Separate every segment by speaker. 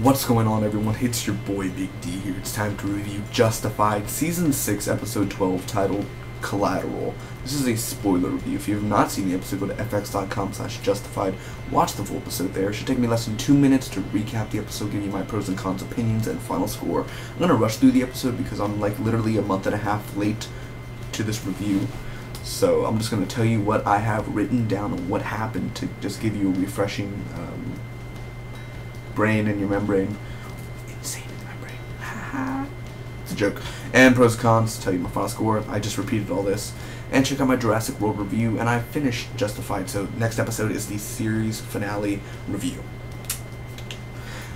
Speaker 1: What's going on, everyone? It's your boy Big D here. It's time to review Justified Season 6, Episode 12, titled Collateral. This is a spoiler review. If you have not seen the episode, go to fx.com/justified. Watch the full episode there. It should take me less than 2 minutes to recap the episode, give you my pros and cons, opinions, and final score. I'm going to rush through the episode because I'm like literally a month and a half late to this review. So I'm just going to tell you what I have written down and what happened to just give you a refreshing brain in your membrane. Insane in my brain. Haha. It's a joke. And pros and cons, tell you my final score. I just repeated all this. And check out my Jurassic World review. And I finished Justified, so next episode is the series finale review.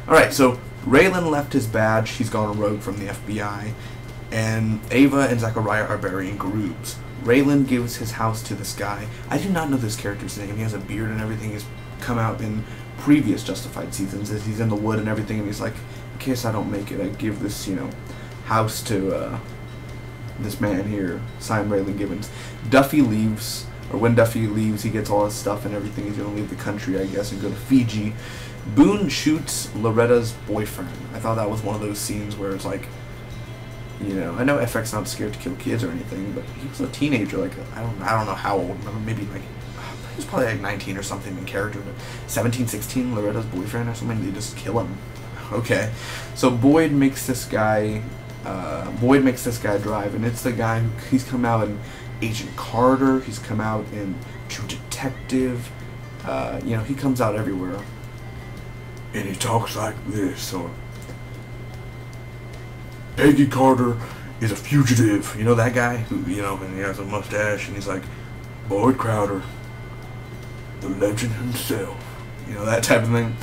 Speaker 1: Alright, so Raylan left his badge. He's gone rogue from the FBI. And Ava and Zachariah are burying Groobs. Raylan gives his house to this guy. I do not know this character's name. He has a beard and everything. He's come out in previous Justified seasons as he's in the wood and everything, and he's like, in case I don't make it, I give this, house to this man here, signed Raylan Givens. Duffy leaves, or when Duffy leaves, he gets all his stuff and everything. He's gonna leave the country, I guess, and go to Fiji. Boone shoots Loretta's boyfriend. I thought that was one of those scenes where it's like, I know FX not scared to kill kids or anything, but he was a teenager, like, I don't know how old, maybe like, he was probably like 19 or something in character, but 17, 16, Loretta's boyfriend or something, they just kill him. Okay, so Boyd makes this guy drive, and it's the guy he's come out in Agent Carter, he's come out in True Detective, he comes out everywhere. And he talks like this, or Peggy Carter is a fugitive. You know that guy who, and he has a mustache, and he's like, Boyd Crowder, the legend himself. That type of thing.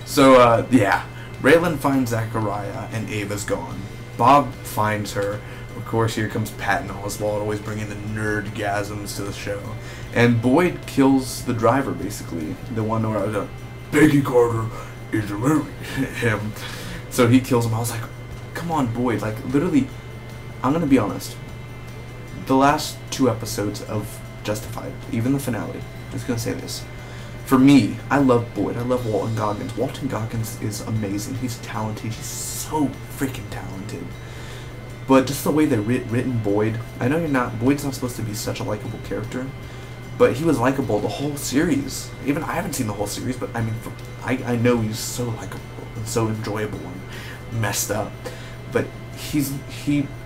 Speaker 1: So, yeah. Raylan finds Zachariah, and Ava's gone. Bob finds her. Of course, here comes Patton Oswalt, always bringing the nerdgasms to the show. And Boyd kills the driver, basically. The one where I was like, Peggy Carter is him. So he kills him. I was like, come on, Boyd. Like, literally, I'm going to be honest. The last 2 episodes of Justified, even the finale, I'm just going to say this. For me, I love Boyd. I love Walton Goggins. Walton Goggins is amazing. He's talented. He's so freaking talented. But just the way they written Boyd, I know Boyd's not supposed to be such a likable character, but he was likable the whole series. Even I haven't seen the whole series, but I mean, I know he's so likable and so enjoyable and messed up. But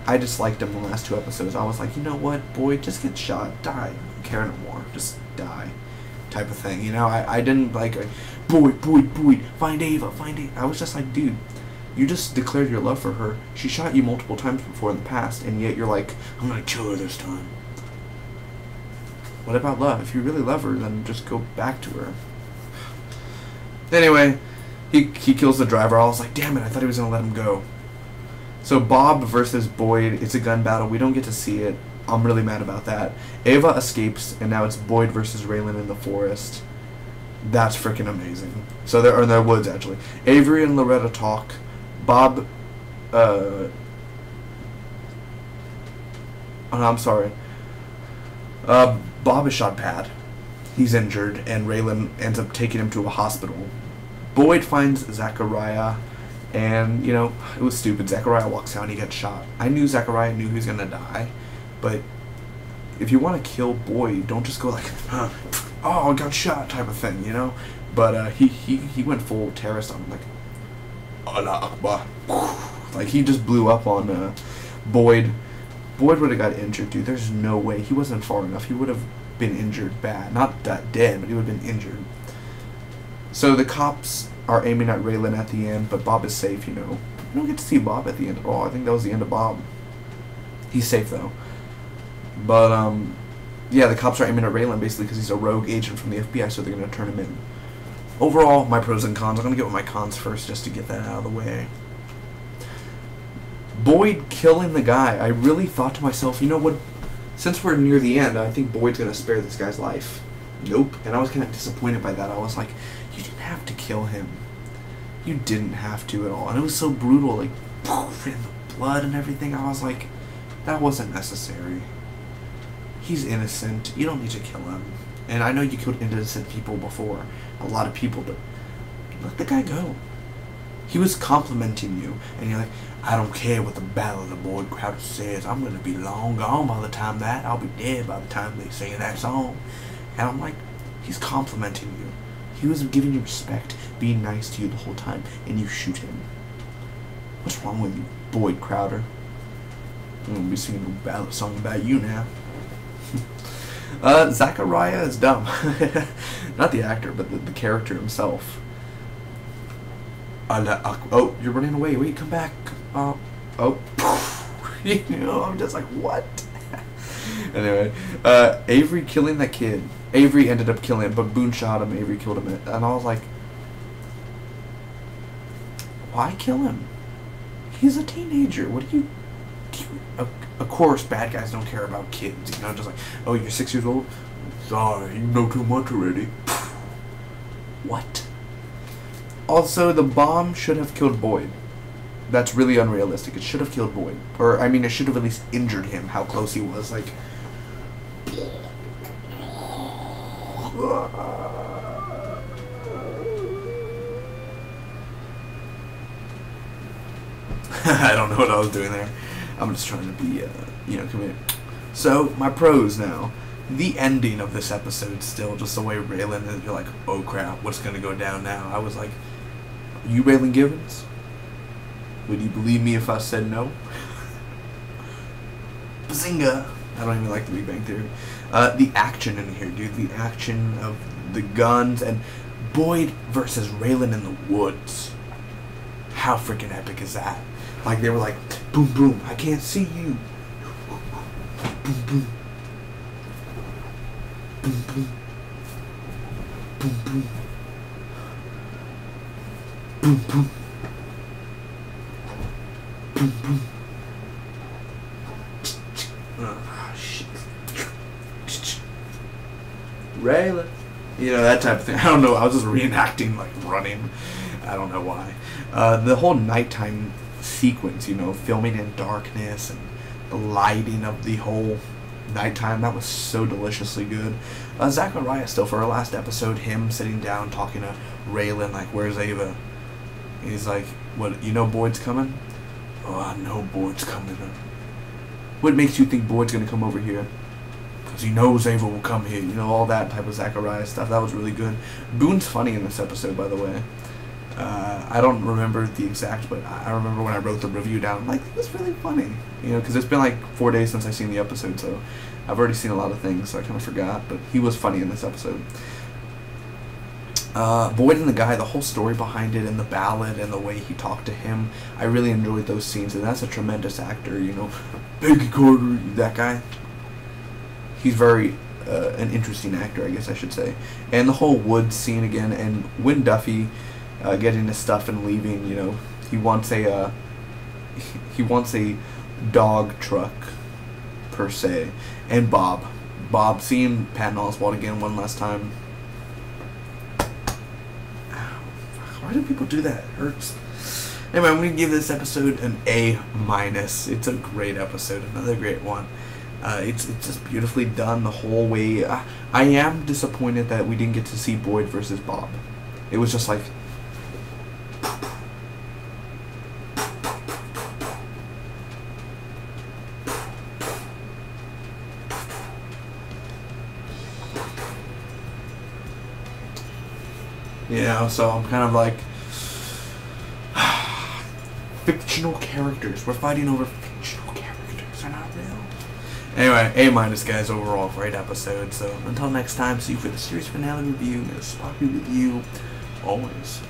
Speaker 1: I just liked him the last 2 episodes. I was like, you know what, Boyd, just get shot, die, I don't care no more, just die, type of thing. I didn't like, Boyd, find Ava. I was just like, dude, you just declared your love for her. She shot you multiple times before in the past, and yet you're like, I'm gonna kill her this time. What about love? If you really love her, then just go back to her. Anyway, he kills the driver. I was like, damn it, I thought he was gonna let him go. So Bob versus Boyd, it's a gun battle. We don't get to see it. I'm really mad about that. Ava escapes, and now it's Boyd versus Raylan in the forest. That's freaking amazing. So they're in their woods, actually. Avery and Loretta talk. Bob, I'm sorry. Bob is shot bad. He's injured, and Raylan ends up taking him to a hospital. Boyd finds Zachariah, and, it was stupid. Zachariah walks out and he gets shot. I knew Zachariah knew he was going to die, but if you want to kill Boyd, don't just go like, oh, I got shot type of thing, But he went full terrorist on him, like, Allah Akbar. Like, he just blew up on Boyd. Boyd would have got injured, dude. There's no way. He wasn't far enough. He would have been injured bad. Not that dead, but he would have been injured. So the cops are aiming at Raylan at the end, but Bob is safe, We don't get to see Bob at the end at all. I think that was the end of Bob. He's safe, though. But, yeah, the cops are aiming at Raylan, basically, because he's a rogue agent from the FBI, so they're going to turn him in. Overall, my pros and cons. I'm going to get with my cons first, just to get that out of the way. Boyd killing the guy. I really thought to myself, you know what? Since we're near the end, I think Boyd's going to spare this guy's life. Nope. And I was kind of disappointed by that. I was like, you didn't have to kill him. You didn't have to at all. And it was so brutal, like, poof, and the blood and everything. I was like, that wasn't necessary. He's innocent. You don't need to kill him. And I know you killed innocent people before. A lot of people, but let the guy go. He was complimenting you, and you're like, I don't care what the Battle of the Boyd Crowder says. I'm gonna be long gone by the time that. I'll be dead by the time they sing that song. And I'm like, he's complimenting you. He was giving you respect, being nice to you the whole time, and you shoot him. What's wrong with you, Boyd Crowder? I'm gonna be singing a ballad song about you now. Zachariah is dumb. Not the actor, but the character himself. Oh, you're running away. Wait, come back. Oh. You know, I'm just like, what? Anyway, Avery killing that kid. Avery ended up killing him, but Boone shot him. Avery killed him. And I was like, why kill him? He's a teenager. What do you... Of course, bad guys don't care about kids. You know, just like, oh, you're 6 years old? Sorry, you know too much already. What? Also, the bomb should have killed Boyd. That's really unrealistic. It should have killed Boyd. Or, I mean, it should have at least injured him, how close he was. Like... I don't know what I was doing there. I'm just trying to be, you know, committed. So, my pros now. The ending of this episode still, just the way Raylan is, you're like, oh crap, what's going to go down now? I was like, you Raylan Givens? Would you believe me if I said no? Bazinga! I don't even like the Big Bang Theory. The action in here, dude. The action of the guns and Boyd versus Raylan in the woods. How freaking epic is that? Like, they were like, boom, boom, I can't see you. Boom, boom. Boom, boom. Boom, boom. Boom, boom. Boom, boom. Oh, shit. Raylan. You know, that type of thing. I don't know. I was just reenacting, like, running. I don't know why. The whole nighttime sequence, you know, filming in darkness and the lighting of the whole nighttime, that was so deliciously good. Zachariah still, for our last episode, him sitting down talking to Raylan, like, where's Ava? He's like, what, you know Boyd's coming? Oh, I know Boyd's coming. What makes you think Boyd's gonna come over here? Because he knows Ava will come here. You know, all that type of Zachariah stuff. That was really good. Boone's funny in this episode, by the way. I don't remember the exact, but I remember when I wrote the review down, I'm like, it was really funny. You know, because it's been like 4 days since I've seen the episode, so I've already seen a lot of things, so I kind of forgot, but he was funny in this episode. Boyd and the guy, the whole story behind it, and the ballad, and the way he talked to him, I really enjoyed those scenes, and that's a tremendous actor, you know. Peggy Carter, that guy. He's very, an interesting actor, I guess I should say. And the whole woods scene again, and when Duffy, getting his stuff and leaving, you know, he wants a dog truck, per se. And Bob, seeing Patton Oswalt again one last time. Why do people do that? It hurts. Anyway, I'm going to give this episode an A-. It's a great episode, another great one. It's just beautifully done the whole way. I am disappointed that we didn't get to see Boyd versus Bob. It was just like... You know, so I'm kind of like... fictional characters. We're fighting over fictional characters. They're not real. Anyway, A- guys, overall. Great episode. So, until next time, see you for the series finale review. It's Spocky with you, always.